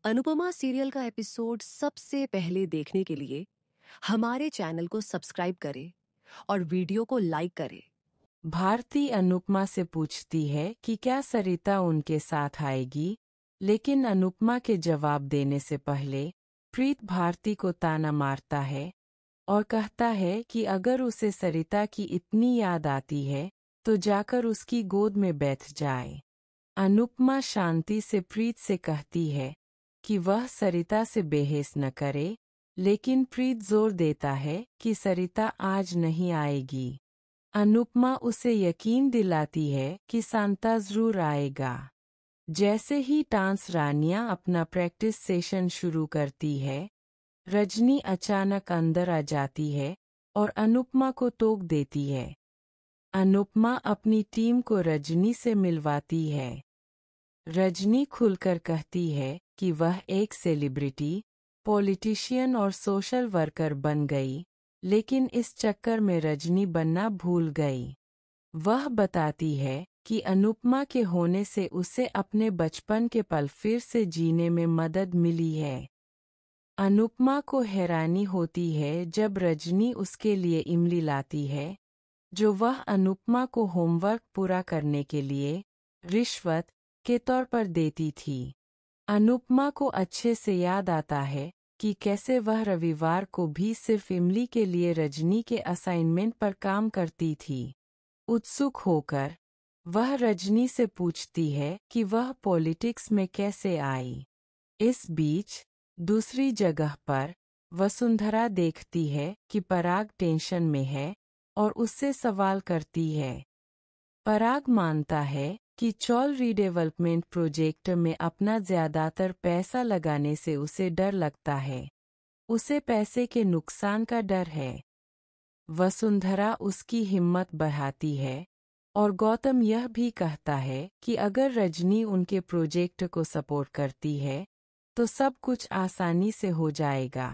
Anupama serial का episode सबसे पहले देखने के लिए हमारे चैनल को सब्सक्राइब करें और वीडियो को लाइक करें। भारती अनुपमा से पूछती है कि क्या सरिता उनके साथ आएगी, लेकिन अनुपमा के जवाब देने से पहले प्रीत भारती को ताना मारता है और कहता है कि अगर उसे सरिता की इतनी याद आती है तो जाकर उसकी गोद में बैठ जाए। अनुपमा शांति से प्रीत से कहती है कि वह सरिता से बहस न करे, लेकिन प्रीत जोर देता है कि सरिता आज नहीं आएगी। अनुपमा उसे यकीन दिलाती है कि सांता जरूर आएगा। जैसे ही डांस रानियां अपना प्रैक्टिस सेशन शुरू करती है, रजनी अचानक अंदर आ जाती है और अनुपमा को टोक देती है। अनुपमा अपनी टीम को रजनी से मिलवाती है। रजनी खुलकर कहती है कि वह एक सेलिब्रिटी, पॉलिटिशियन और सोशल वर्कर बन गई, लेकिन इस चक्कर में रजनी बनना भूल गई। वह बताती है कि अनुपमा के होने से उसे अपने बचपन के पल फिर से जीने में मदद मिली है। अनुपमा को हैरानी होती है जब रजनी उसके लिए इमली लाती है, जो वह अनुपमा को होमवर्क पूरा करने के लिए रिश्वत के तौर पर देती थी। अनुपमा को अच्छे से याद आता है कि कैसे वह रविवार को भी सिर्फ इमली के लिए रजनी के असाइनमेंट पर काम करती थी। उत्सुक होकर वह रजनी से पूछती है कि वह पॉलिटिक्स में कैसे आई। इस बीच दूसरी जगह पर वसुंधरा देखती है कि पराग टेंशन में है और उससे सवाल करती है। पराग मानता है कि चौल रीडेवलपमेंट प्रोजेक्ट में अपना ज़्यादातर पैसा लगाने से उसे डर लगता है। उसे पैसे के नुकसान का डर है। वसुंधरा उसकी हिम्मत बढ़ाती है और गौतम यह भी कहता है कि अगर रजनी उनके प्रोजेक्ट को सपोर्ट करती है तो सब कुछ आसानी से हो जाएगा।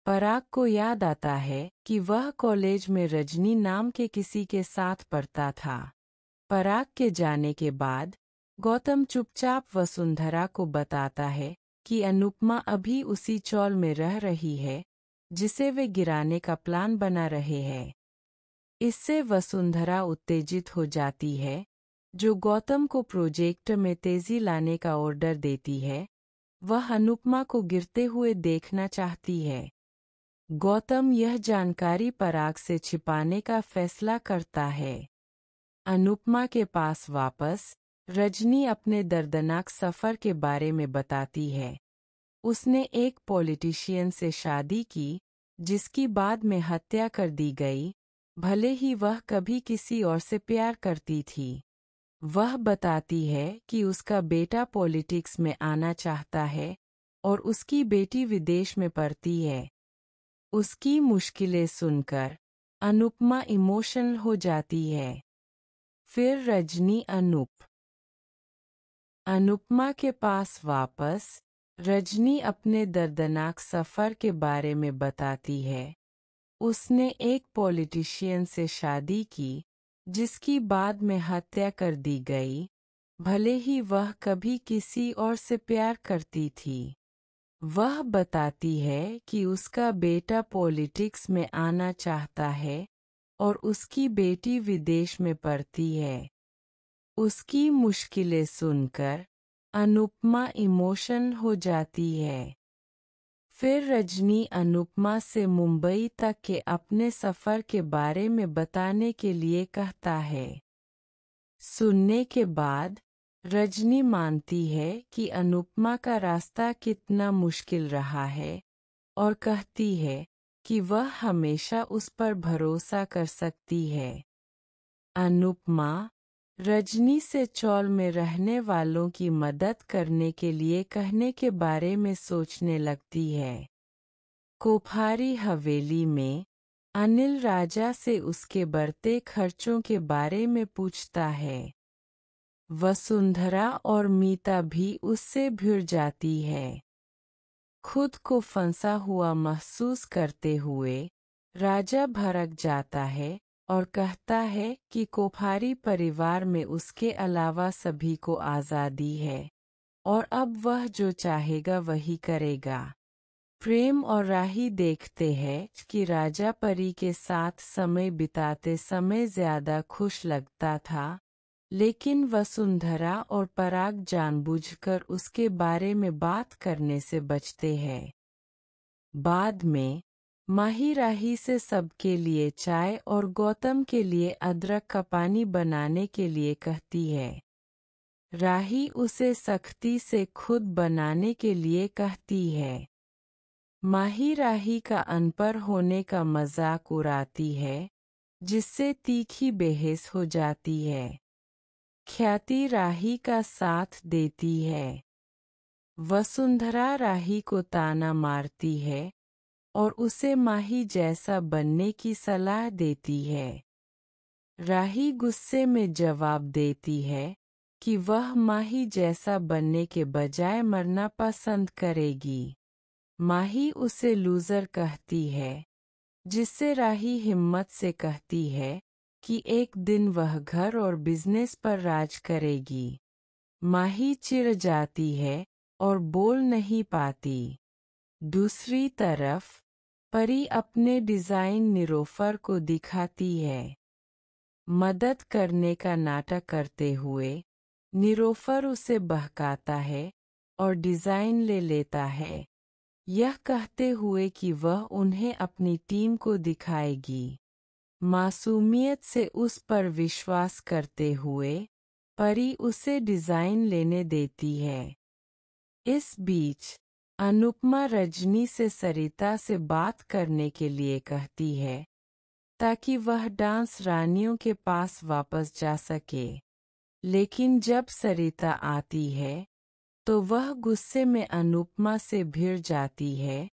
पराग को याद आता है कि वह कॉलेज में रजनी नाम के किसी के साथ पढ़ता था। पराग के जाने के बाद गौतम चुपचाप वसुंधरा को बताता है कि अनुपमा अभी उसी चौल में रह रही है जिसे वे गिराने का प्लान बना रहे हैं। इससे वसुंधरा उत्तेजित हो जाती है, जो गौतम को प्रोजेक्ट में तेजी लाने का ऑर्डर देती है। वह अनुपमा को गिरते हुए देखना चाहती है। गौतम यह जानकारी पराग से छिपाने का फैसला करता है। अनुपमा के पास वापस रजनी अपने दर्दनाक सफ़र के बारे में बताती है। उसने एक पॉलिटिशियन से शादी की जिसकी बाद में हत्या कर दी गई, भले ही वह कभी किसी और से प्यार करती थी। वह बताती है कि उसका बेटा पॉलिटिक्स में आना चाहता है और उसकी बेटी विदेश में पढ़ती है। उसकी मुश्किलें सुनकर अनुपमा इमोशनल हो जाती है। फिर रजनी अनुपमा के पास वापस रजनी अपने दर्दनाक सफ़र के बारे में बताती है। उसने एक पॉलिटिशियन से शादी की जिसकी बाद में हत्या कर दी गई, भले ही वह कभी किसी और से प्यार करती थी। वह बताती है कि उसका बेटा पॉलिटिक्स में आना चाहता है और उसकी बेटी विदेश में पढ़ती है। उसकी मुश्किलें सुनकर अनुपमा इमोशनल हो जाती है। फिर रजनी अनुपमा से मुंबई तक के अपने सफ़र के बारे में बताने के लिए कहता है। सुनने के बाद रजनी मानती है कि अनुपमा का रास्ता कितना मुश्किल रहा है और कहती है कि वह हमेशा उस पर भरोसा कर सकती है। अनुपमा रजनी से चौल में रहने वालों की मदद करने के लिए कहने के बारे में सोचने लगती है। कोठारी हवेली में अनिल राजा से उसके बढ़ते खर्चों के बारे में पूछता है। वसुंधरा और मीता भी उससे भिड़ जाती है। खुद को फंसा हुआ महसूस करते हुए राजा भड़क जाता है और कहता है कि कोठारी परिवार में उसके अलावा सभी को आज़ादी है। और अब वह जो चाहेगा वही करेगा। प्रेम और राही देखते हैं कि राजा परी के साथ समय बिताते समय ज्यादा खुश लगता था, लेकिन वसुंधरा और पराग जानबूझकर उसके बारे में बात करने से बचते हैं। बाद में माही राही से सबके लिए चाय और गौतम के लिए अदरक का पानी बनाने के लिए कहती है। राही उसे सख्ती से खुद बनाने के लिए कहती है। माही राही का अनपढ़ होने का मजाक उड़ाती है, जिससे तीखी बहस हो जाती है। ख्याति राही का साथ देती है। वसुंधरा राही को ताना मारती है और उसे माही जैसा बनने की सलाह देती है। राही गुस्से में जवाब देती है कि वह माही जैसा बनने के बजाय मरना पसंद करेगी। माही उसे लूजर कहती है, जिससे राही हिम्मत से कहती है कि एक दिन वह घर और बिजनेस पर राज करेगी। माही चिढ़ जाती है और बोल नहीं पाती। दूसरी तरफ परी अपने डिज़ाइन निलोफर को दिखाती है। मदद करने का नाटक करते हुए निलोफर उसे बहकाता है और डिज़ाइन ले लेता है, यह कहते हुए कि वह उन्हें अपनी टीम को दिखाएगी। मासूमियत से उस पर विश्वास करते हुए परी उसे डिज़ाइन लेने देती है। इस बीच अनुपमा रजनी से सरिता से बात करने के लिए कहती है, ताकि वह डांस रानियों के पास वापस जा सके। लेकिन जब सरिता आती है तो वह गुस्से में अनुपमा से भिड़ जाती है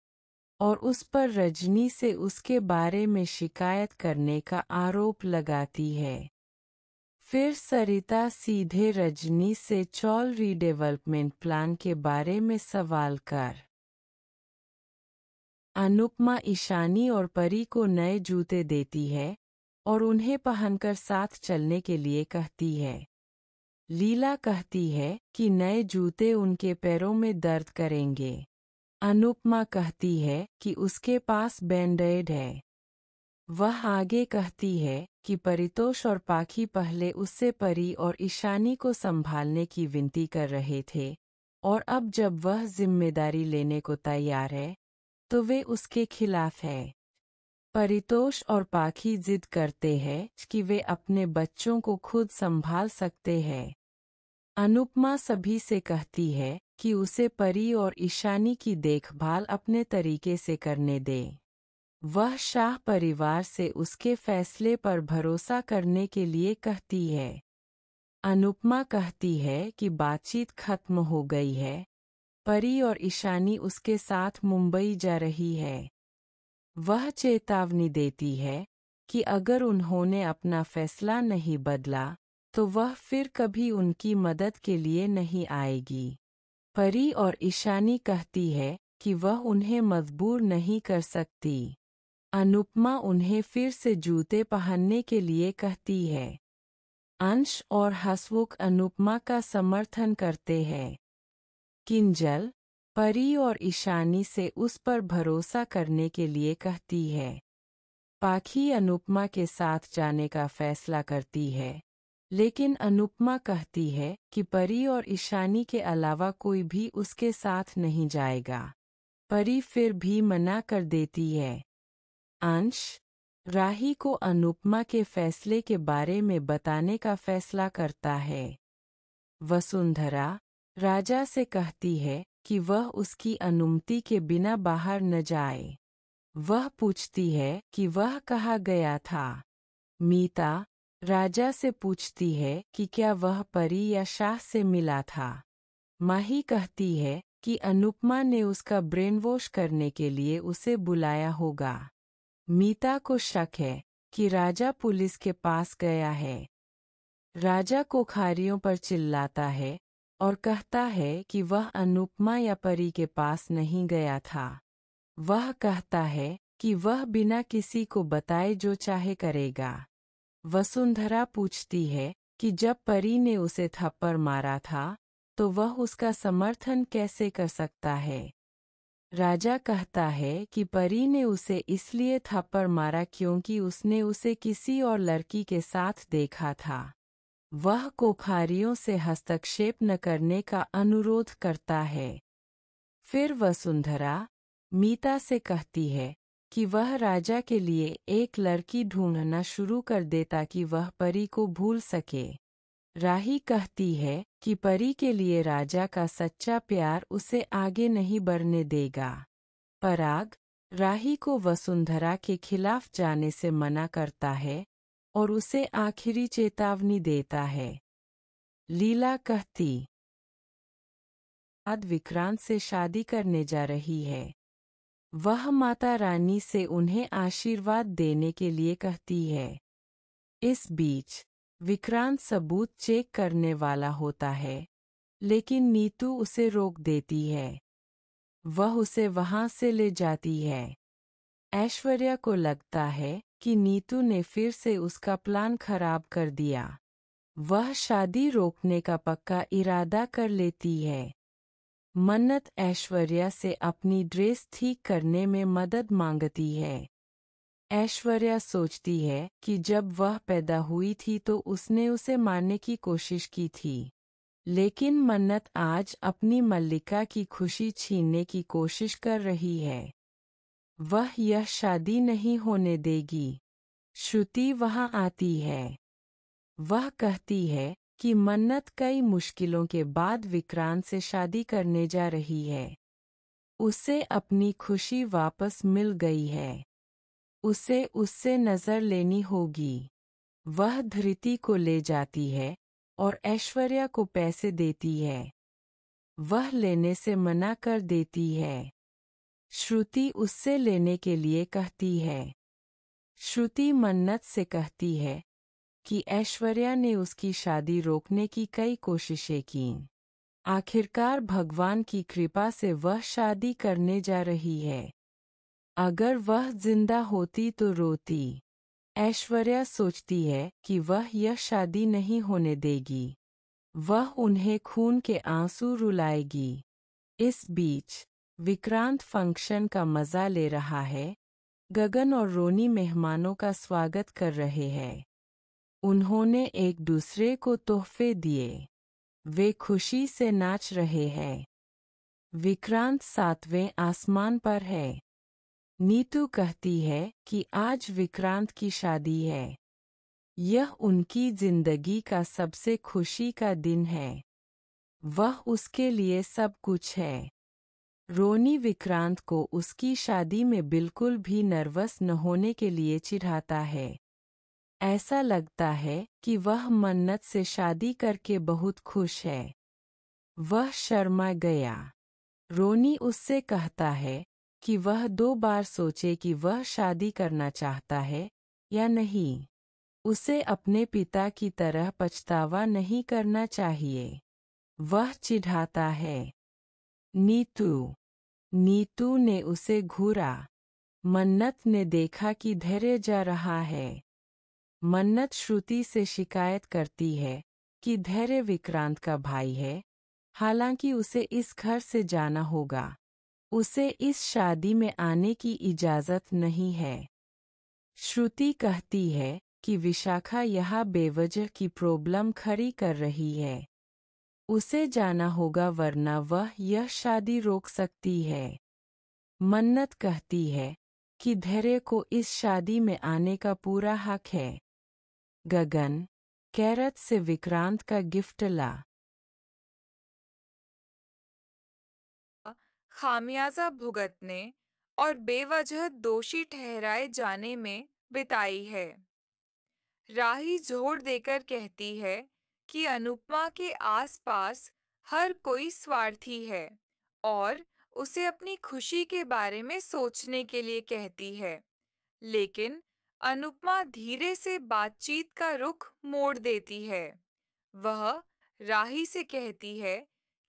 और उस पर रजनी से उसके बारे में शिकायत करने का आरोप लगाती है। फिर सरिता सीधे रजनी से चौल रीडेवलपमेंट प्लान के बारे में सवाल कर। अनुपमा ईशानी और परी को नए जूते देती है और उन्हें पहनकर साथ चलने के लिए कहती है। लीला कहती है कि नए जूते उनके पैरों में दर्द करेंगे। अनुपमा कहती है कि उसके पास बैंडेड है। वह आगे कहती है कि परितोष और पाखी पहले उससे परी और ईशानी को संभालने की विनती कर रहे थे, और अब जब वह जिम्मेदारी लेने को तैयार है तो वे उसके खिलाफ है। परितोष और पाखी जिद करते हैं कि वे अपने बच्चों को खुद संभाल सकते हैं। अनुपमा सभी से कहती है कि उसे परी और ईशानी की देखभाल अपने तरीके से करने दे। वह शाह परिवार से उसके फैसले पर भरोसा करने के लिए कहती है। अनुपमा कहती है कि बातचीत खत्म हो गई है। परी और ईशानी उसके साथ मुंबई जा रही है। वह चेतावनी देती है कि अगर उन्होंने अपना फैसला नहीं बदला तो वह फिर कभी उनकी मदद के लिए नहीं आएगी। परी और ईशानी कहती है कि वह उन्हें मजबूर नहीं कर सकती। अनुपमा उन्हें फिर से जूते पहनने के लिए कहती है। अंश और हसमुख अनुपमा का समर्थन करते हैं। किंजल परी और ईशानी से उस पर भरोसा करने के लिए कहती है। पाखी अनुपमा के साथ जाने का फैसला करती है, लेकिन अनुपमा कहती है कि परी और ईशानी के अलावा कोई भी उसके साथ नहीं जाएगा। परी फिर भी मना कर देती है। अंश राही को अनुपमा के फैसले के बारे में बताने का फैसला करता है। वसुंधरा राजा से कहती है कि वह उसकी अनुमति के बिना बाहर न जाए। वह पूछती है कि वह कहाँ गया था। मीता राजा से पूछती है कि क्या वह परी या शाह से मिला था। माही कहती है कि अनुपमा ने उसका ब्रेन वॉश करने के लिए उसे बुलाया होगा। मीता को शक है कि राजा पुलिस के पास गया है। राजा कोठारियों पर चिल्लाता है और कहता है कि वह अनुपमा या परी के पास नहीं गया था। वह कहता है कि वह बिना किसी को बताए जो चाहे करेगा। वसुंधरा पूछती है कि जब परी ने उसे थप्पड़ मारा था तो वह उसका समर्थन कैसे कर सकता है। राजा कहता है कि परी ने उसे इसलिए थप्पड़ मारा क्योंकि उसने उसे किसी और लड़की के साथ देखा था। वह कोठारियों से हस्तक्षेप न करने का अनुरोध करता है। फिर वसुंधरा मीता से कहती है कि वह राजा के लिए एक लड़की ढूंढना शुरू कर दे ताकि वह परी को भूल सके। राही कहती है कि परी के लिए राजा का सच्चा प्यार उसे आगे नहीं बढ़ने देगा। पराग राही को वसुंधरा के खिलाफ जाने से मना करता है और उसे आखिरी चेतावनी देता है। लीला कहती आज विक्रांत से शादी करने जा रही है। वह माता रानी से उन्हें आशीर्वाद देने के लिए कहती है। इस बीच विक्रांत सबूत चेक करने वाला होता है, लेकिन नीतू उसे रोक देती है। वह उसे वहां से ले जाती है। ऐश्वर्या को लगता है कि नीतू ने फिर से उसका प्लान खराब कर दिया। वह शादी रोकने का पक्का इरादा कर लेती है। मन्नत ऐश्वर्या से अपनी ड्रेस ठीक करने में मदद मांगती है। ऐश्वर्या सोचती है कि जब वह पैदा हुई थी तो उसने उसे मारने की कोशिश की थी, लेकिन मन्नत आज अपनी मल्लिका की खुशी छीनने की कोशिश कर रही है। वह यह शादी नहीं होने देगी। श्रुति वहां आती है। वह कहती है कि मन्नत कई मुश्किलों के बाद विक्रांत से शादी करने जा रही है। उसे अपनी खुशी वापस मिल गई है। उसे उससे नजर लेनी होगी। वह धृति को ले जाती है और ऐश्वर्या को पैसे देती है। वह लेने से मना कर देती है। श्रुति उससे लेने के लिए कहती है। श्रुति मन्नत से कहती है कि ऐश्वर्या ने उसकी शादी रोकने की कई कोशिशें कीं। आखिरकार भगवान की कृपा से वह शादी करने जा रही है। अगर वह जिंदा होती तो रोती। ऐश्वर्या सोचती है कि वह यह शादी नहीं होने देगी। वह उन्हें खून के आंसू रुलाएगी। इस बीच विक्रांत फंक्शन का मजा ले रहा है। गगन और रोनी मेहमानों का स्वागत कर रहे हैं। उन्होंने एक दूसरे को तोहफे दिए। वे खुशी से नाच रहे हैं। विक्रांत 7वें आसमान पर है। नीतू कहती है कि आज विक्रांत की शादी है। यह उनकी जिंदगी का सबसे खुशी का दिन है। वह उसके लिए सब कुछ है। रोनी विक्रांत को उसकी शादी में बिल्कुल भी नर्वस न होने के लिए चिढ़ाता है। ऐसा लगता है कि वह मन्नत से शादी करके बहुत खुश है। वह शर्मा गया। रोनी उससे कहता है कि वह 2 बार सोचे कि वह शादी करना चाहता है या नहीं। उसे अपने पिता की तरह पछतावा नहीं करना चाहिए। वह चिढ़ाता है। नीतू ने उसे घूरा। मन्नत ने देखा कि धैर्य जा रहा है। मन्नत श्रुति से शिकायत करती है कि धैर्य विक्रांत का भाई है, हालांकि उसे इस घर से जाना होगा। उसे इस शादी में आने की इजाज़त नहीं है। श्रुति कहती है कि विशाखा यह बेवजह की प्रॉब्लम खड़ी कर रही है। उसे जाना होगा वरना वह यह शादी रोक सकती है। मन्नत कहती है कि धैर्य को इस शादी में आने का पूरा हक है। गगन कैरत से विक्रांत का गिफ्ट ला। खामियाजा भुगतने और बेवजह दोषी ठहराए जाने में बिताई है। राही जोर देकर कहती है कि अनुपमा के आसपास हर कोई स्वार्थी है और उसे अपनी खुशी के बारे में सोचने के लिए कहती है, लेकिन अनुपमा धीरे से बातचीत का रुख मोड़ देती है। वह राही से कहती है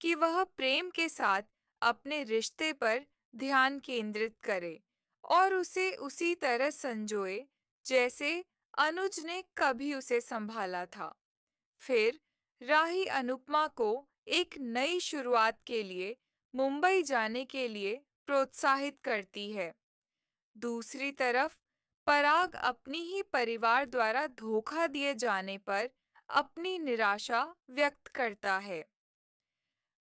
कि वह प्रेम के साथ अपने रिश्ते पर ध्यान केंद्रित करे और उसे उसी तरह संजोए जैसे अनुज ने कभी उसे संभाला था। फिर राही अनुपमा को एक नई शुरुआत के लिए मुंबई जाने के लिए प्रोत्साहित करती है। दूसरी तरफ पराग अपनी ही परिवार द्वारा धोखा दिए जाने पर अपनी निराशा व्यक्त करता है।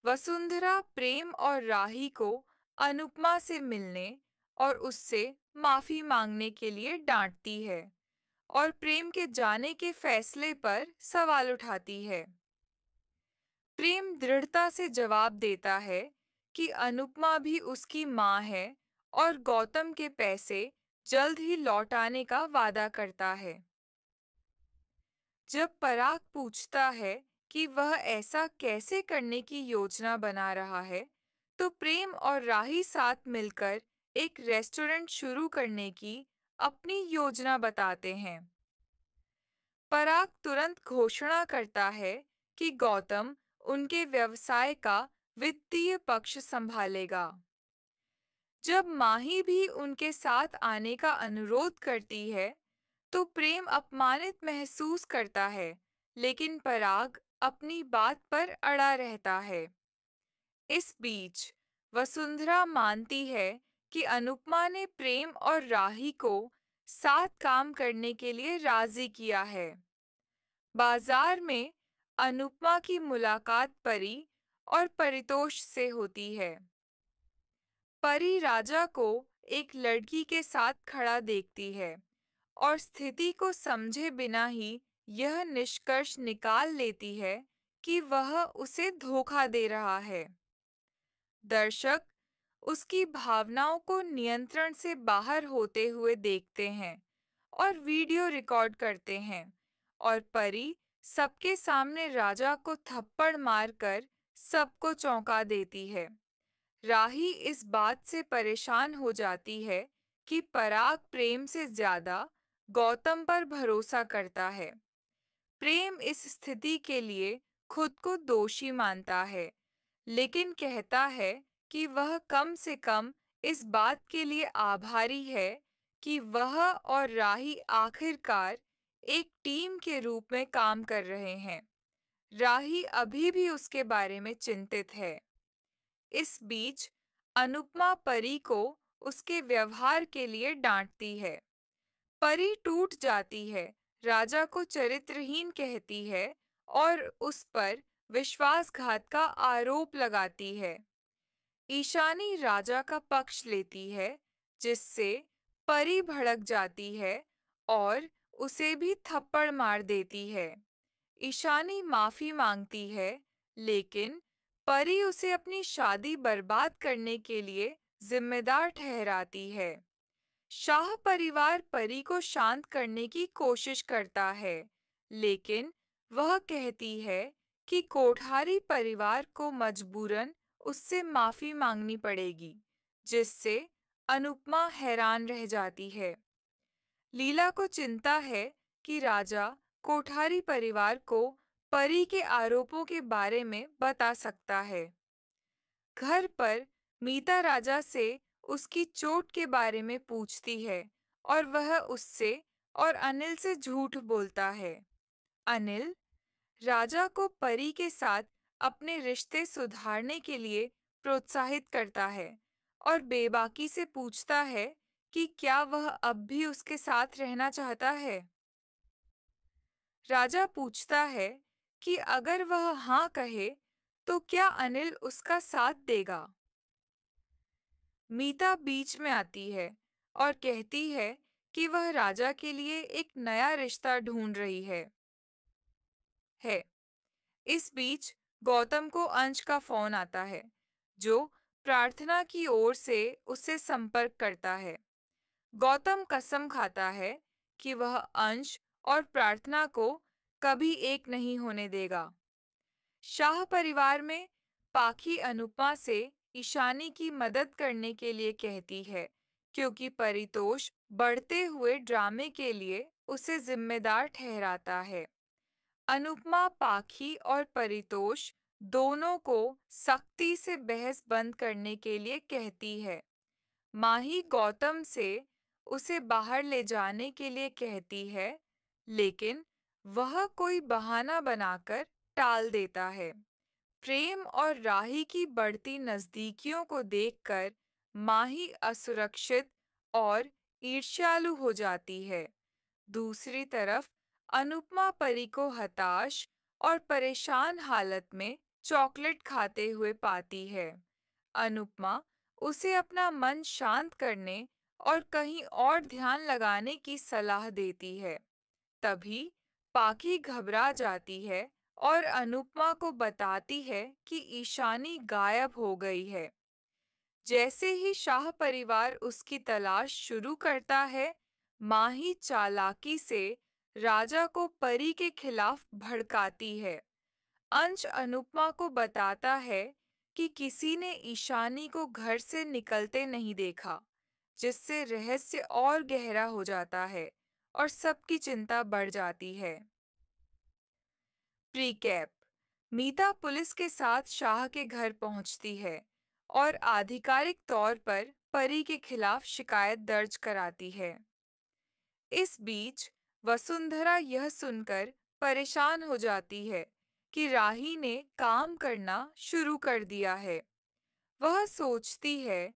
वसुंधरा प्रेम और राही को अनुपमा से मिलने और उससे माफी मांगने के लिए डांटती है और प्रेम के जाने के फैसले पर सवाल उठाती है। प्रेम दृढ़ता से जवाब देता है कि अनुपमा भी उसकी माँ है और गौतम के पैसे जल्द ही लौटाने का वादा करता है। जब पराग पूछता है कि वह ऐसा कैसे करने की योजना बना रहा है, तो प्रेम और राही साथ मिलकर एक रेस्टोरेंट शुरू करने की अपनी योजना बताते हैं। पराग तुरंत घोषणा करता है कि गौतम उनके व्यवसाय का वित्तीय पक्ष संभालेगा। जब माही भी उनके साथ आने का अनुरोध करती है, तो प्रेम अपमानित महसूस करता है, लेकिन पराग अपनी बात पर अड़ा रहता है। इस बीच वसुंधरा मानती है कि अनुपमा ने प्रेम और राही को साथ काम करने के लिए राजी किया है। बाजार में अनुपमा की मुलाकात परी और परितोष से होती है। परी राजा को एक लड़की के साथ खड़ा देखती है और स्थिति को समझे बिना ही यह निष्कर्ष निकाल लेती है कि वह उसे धोखा दे रहा है। दर्शक उसकी भावनाओं को नियंत्रण से बाहर होते हुए देखते हैं और वीडियो रिकॉर्ड करते हैं और परी सबके सामने राजा को थप्पड़ मारकर सबको चौंका देती है। राही इस बात से परेशान हो जाती है कि पराग प्रेम से ज्यादा गौतम पर भरोसा करता है। प्रेम इस स्थिति के लिए खुद को दोषी मानता है, लेकिन कहता है कि वह कम से कम इस बात के लिए आभारी है कि वह और राही आखिरकार एक टीम के रूप में काम कर रहे हैं। राही अभी भी उसके बारे में चिंतित है। इस बीच अनुपमा परी को उसके व्यवहार के लिए डांटती है। परी टूट जाती है, राजा को चरित्रहीन कहती है और उस पर विश्वासघात का आरोप लगाती है। ईशानी राजा का पक्ष लेती है, जिससे परी भड़क जाती है और उसे भी थप्पड़ मार देती है। ईशानी माफी मांगती है, लेकिन परी उसे अपनी शादी बर्बाद करने के लिए जिम्मेदार ठहराती है। शाह परिवार परी को शांत करने की कोशिश करता है, लेकिन वह कहती है कि कोठारी परिवार को मजबूरन उससे माफी मांगनी पड़ेगी, जिससे अनुपमा हैरान रह जाती है। लीला को चिंता है कि राजा कोठारी परिवार को परी के आरोपों के बारे में बता सकता है। घर पर मीता राजा से उसकी चोट के बारे में पूछती है और वह उससे और अनिल से झूठ बोलता है। अनिल राजा को परी के साथ अपने रिश्ते सुधारने के लिए प्रोत्साहित करता है और बेबाकी से पूछता है कि क्या वह अब भी उसके साथ रहना चाहता है। राजा पूछता है कि अगर वह हाँ कहे तो क्या अनिल उसका साथ देगा। मीता बीच में आती है और कहती है कि वह राजा के लिए एक नया रिश्ता ढूंढ रही है। इस बीच गौतम को अंश का फोन आता है, जो प्रार्थना की ओर से उससे संपर्क करता है। गौतम कसम खाता है कि वह अंश और प्रार्थना को कभी एक नहीं होने देगा। शाह परिवार में पाखी अनुपमा से ईशानी की मदद करने के लिए कहती है, क्योंकि परितोष बढ़ते हुए ड्रामे के लिए उसे जिम्मेदार ठहराता है। अनुपमा पाखी और परितोष दोनों को सख्ती से बहस बंद करने के लिए कहती है। माही गौतम से उसे बाहर ले जाने के लिए कहती है, लेकिन वह कोई बहाना बनाकर टाल देता है। प्रेम और राही की बढ़ती नजदीकियों को देखकर माही असुरक्षित और ईर्ष्यालु हो जाती है। दूसरी तरफ अनुपमा परी को हताश और परेशान हालत में चॉकलेट खाते हुए पाती है। अनुपमा उसे अपना मन शांत करने और कहीं और ध्यान लगाने की सलाह देती है। तभी पाखी घबरा जाती है और अनुपमा को बताती है कि ईशानी गायब हो गई है। जैसे ही शाह परिवार उसकी तलाश शुरू करता है, माही चालाकी से राजा को परी के खिलाफ भड़काती है। अंश अनुपमा को बताता है कि किसी ने ईशानी को घर से निकलते नहीं देखा, जिससे रहस्य और गहरा हो जाता है और सबकी चिंता बढ़ जाती है। प्रीकैप। मीता पुलिस के साथ शाह के घर पहुंचती है और आधिकारिक तौर पर परी के खिलाफ शिकायत दर्ज कराती है। इस बीच वसुंधरा यह सुनकर परेशान हो जाती है कि राही ने काम करना शुरू कर दिया है। वह सोचती है